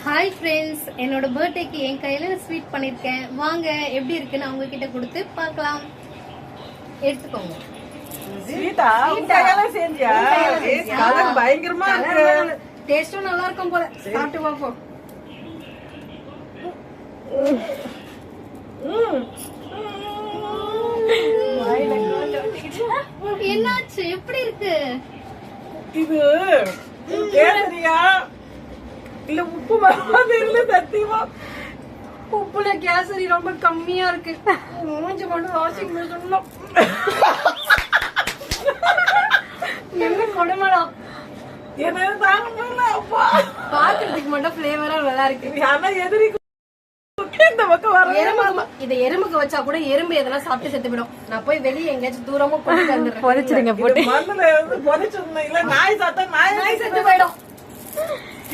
Hi friends, என்னோட பர்த்டேக்கு என் கையில ஸ்வீட் பண்ணிருக்கேன். வாங்க எப்படி இருக்குன்னு அவங்க கிட்ட கொடுத்து பார்க்கலாம். எடுத்துக்கோங்க. ஸ்வீட்டா உங்களால செஞ்சியா? கலர் பயங்கரமா இருக்கு. டேஸ்டும் நல்லா இருக்கும் போல. சாப்பிட்டு பாப்போம். என்னாச்சு? எப்படி இருக்கு இது? கேசரியா இல்ல உப்பு மாதிரி இல்ல? சத்தியமா உப்புல கேசரி ரொம்ப கம்மியா இருக்கு. மூஞ்சி மட்டும் வாஷிங் மிஷின்ல என்ன கொடுமலாம். என்ன தாங்க முடியல. அப்பா பாக்குறதுக்கு மட்டும் ஃபிளேவரா நல்லா இருக்கு. ஆனா எதிரி இந்த பக்கம் வர இதை எறும்புக்கு வச்சா கூட எறும்பு எதெல்லாம் சாப்பிட்டு செத்து விடும். நான் போய் வெளியே எங்கேயாச்சும் தூரமா பொறிச்சிருங்க போட்டு மண்ணுல பொறிச்சிருந்தேன். இல்ல நாய் சாத்தா நாய் செத்து போயிடும்.